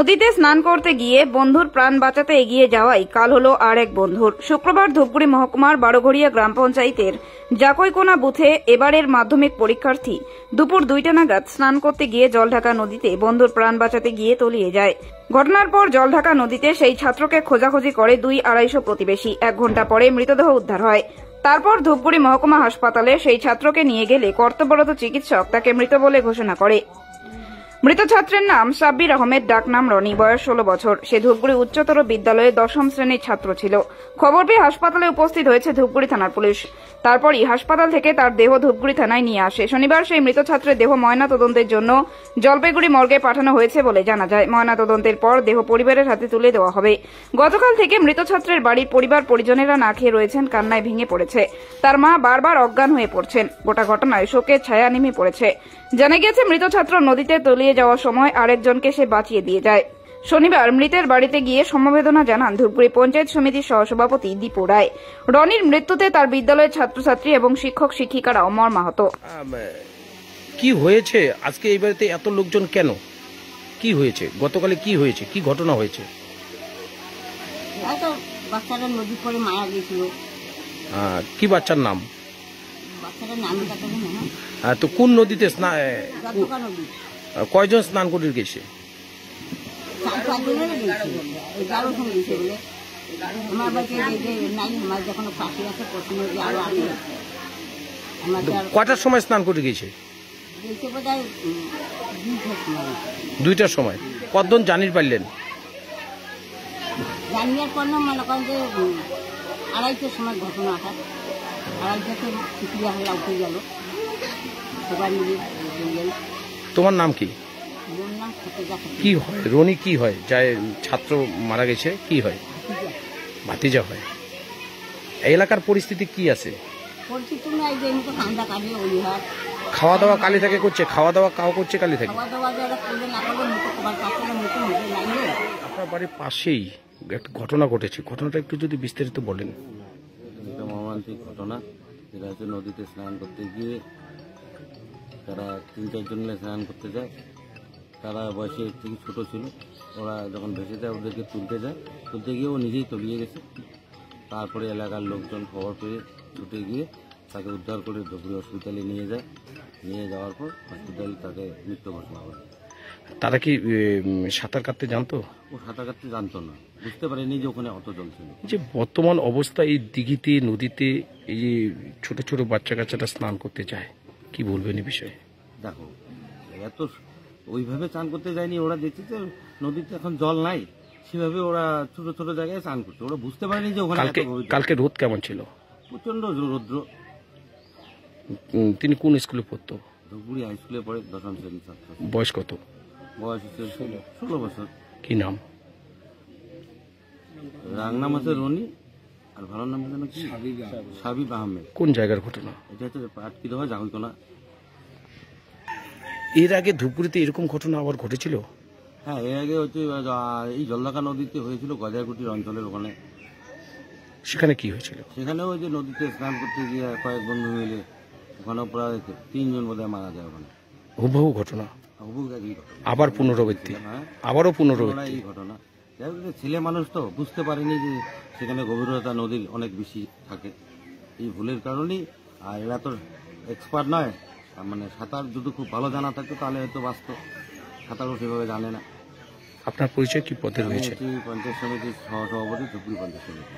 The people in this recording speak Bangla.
নদীতে স্নান করতে গিয়ে বন্ধুর প্রাণ বাঁচাতে এগিয়ে যাওয়াই কাল হলো আর এক বন্ধুর। শুক্রবার ধূপগুড়ি মহকুমার বারোঘড়িয়া গ্রাম পঞ্চায়েতের জাকইকোনা বুথে এবারের মাধ্যমিক পরীক্ষার্থী দুপুর 2টা নাগাদ স্নান করতে গিয়ে জলঢাকা নদীতে বন্ধুর প্রাণ বাঁচাতে গিয়ে তলিয়ে যায়। ঘটনার পর জলঢাকা নদীতে সেই ছাত্রকে খোঁজাখুঁজি করে 200-250 প্রতিবেশী। 1 ঘণ্টা পরে মৃতদেহ উদ্ধার হয়। তারপর ধূপগুড়ি মহকুমা হাসপাতালে সেই ছাত্রকে নিয়ে গেলে কর্তব্যরত চিকিৎসক তাকে মৃত বলে ঘোষণা করে। মৃত ছাত্রের নাম সাব্বির আহমেদ, ডাকনাম রনি, বয়স 16 বছর। সে ধূপগুড়ি উচ্চতর বিদ্যালয়ে 10ম শ্রেণীর ছাত্র ছিল। খবর পেয়ে হাসপাতালে উপস্থিত হয়েছে ধূপগুড়ি থানার পুলিশ। তারপরই হাসপাতাল থেকে তার দেহ ধূপগুড়ি থানায় নিয়ে আসে। শনিবার সেই মৃত ছাত্রের দেহ ময়না তদন্তের জন্য জলপাইগুড়ি মর্গে পাঠানো হয়েছে বলে জানা যায়। ময়না তদন্তের পর দেহ পরিবারের হাতে তুলে দেওয়া হবে। গতকাল থেকে মৃত ছাত্রের বাড়ির পরিবার পরিজনেরা না খেয়ে রয়েছেন, কান্নায় ভেঙে পড়েছে। তার মা বারবার অজ্ঞান হয়ে পড়ছেন। গোটা ঘটনায় শোকের ছায়া নেমে পড়েছে। জানা গিয়েছে মৃত ছাত্র নদীতে তলিয়ে যাওয়ার সময় আরেকজনকে সে বাঁচিয়ে দিয়ে যায়। শনিবার মৃতের বাড়িতে গিয়ে সমবেদনা জানান ধূপগুড়ি পঞ্চায়েত সমিতির সহসভাপতি দীপু রায়। রনির মৃত্যুতে তার বিদ্যালয়ের ছাত্রছাত্রী এবং শিক্ষক শিক্ষিকারা মর্মাহত। কি হয়েছে আজকে এই বাড়িতে এত লোকজন কেন? কি হয়েছে গতকালে? কি হয়েছে? কি ঘটনা হয়েছে? বাচ্চারা নদী পরে মারা গেছিল। কি বাচ্চার নাম? বাচ্চাটার নাম তো কোন নদীতে স্নান? নদী। কয়জন স্নান করে গেছে? 4-5 জনের গেছে বলে। আমার বাড়িতে নাই, আমার যখন পাখি আছে প্রথম নদী আরো আগে। কয়টার সময় স্নান করে গেছে? গেছে বোধহয় 2টার সময়। 2টার সময়। কতজন জানির পারলেন? জানিয়ার পর মনে করেন যে 2:30টার সময় ঘটনাটা। 2:30টাতে চিকিৎসা হল্লা উঠে গেল সবাই মিলে। তোমার নাম কি? কি হয় রনি? কি হয় যায় ছাত্র মারা গেছে? কি হয়? ভাতিজা হয়। এই এলাকার পরিস্থিতি কি আছে? খাওয়া দাওয়া কালি থেকে করছে? খাওয়া দাওয়া কাও করছে কালি থেকে? আপনার বাড়ির পাশেই একটা ঘটনা ঘটেছে, ঘটনাটা একটু যদি বিস্তারিত বলেন। এটা মর্মান্তিক ঘটনা। যেটা হচ্ছে নদীতে স্নান করতে গিয়ে তারা 3-4 জন মিলে স্নান করতে যায়। তারা বয়সে থেকে ছোট ছিল। ওরা যখন ভেসে যায় ওদেরকে তুলতে গিয়ে ও নিজেই তলিয়ে গেছে। তারপরে এলাকার লোকজন খবর পেয়ে ছুটে গিয়ে তাকে উদ্ধার করে ধুপগুড়ি হসপিটালে নিয়ে যায়। নিয়ে যাওয়ার পর হসপিটালে তাকে মৃত্যু ঘোষণা করে। তারা কি সাঁতার কাটতে জানতো? ও সাঁতার কাটতে জানতো না, বুঝতে পারেনি যে ওখানে অত জল ছিল। যে বর্তমান অবস্থা এই দিঘিতে নদীতে এই যে ছোট ছোট বাচ্চা কাচ্চাটা স্নান করতে যায়, কি বলবেন এই বিষয়ে? দেখো, এত ওইভাবে চান করতে যায়নি। ওরা দেখছে যে নদীতে এখন জল নাই, সেভাবে ওরা ছোট ছোট জায়গায় চান করছে। ওরা বুঝতে পারেনি যে ওখানে কালকে রোদ কেমন ছিল? প্রচন্ড রৌদ্র। তিনি কোন স্কুলে পড়তো? ধূপগুড়ি হাই স্কুলে পড়ে, 10ম শ্রেণীর ছাত্র। বয়স কত? বয়স হচ্ছে 16 বছর। কি নাম? রাংনাম আছে রনি, আর ভালো নাম যেন কি সাবিব আহমেদ। কোন জায়গার ঘটনা এটা? হচ্ছে পাটকিদহ জাকইকোনা। এর আগে ধূপগুড়িতে এরকম ঘটনা আবার ঘটেছিল? হ্যাঁ, এর আগে হচ্ছে এই জলঢাকা নদীতে হয়েছিল, গজারকুটির অঞ্চলের ওখানে। সেখানে কি হয়েছিল? সেখানেও ওই যে নদীতে স্নান করতে গিয়ে কয়েক বন্ধু মিলে ওখানে প্রায় 3 জন বোধহয় মারা যায় ওখানে। হুবহু ঘটনা, আবার পুনরাবৃত্তি, আবারও পুনরাবৃত্তি এই ঘটনা। ছেলে মানুষ তো বুঝতে পারেনি যে সেখানে গভীরতা নদীর অনেক বেশি থাকে। এই ভুলের কারণেই। আর এরা তো এক্সপার্ট নয়, মানে সাঁতার যদি খুব ভালো জানা থাকতো তাহলে হয়তো বাঁচত। সাঁতারও সেভাবে জানে না। আপনার পরিচয় কি পদে রয়েছে? পঞ্চায়েত সমিতির সহসভাপতি, ধূপগুড়ি পঞ্চায়েত সমিতি।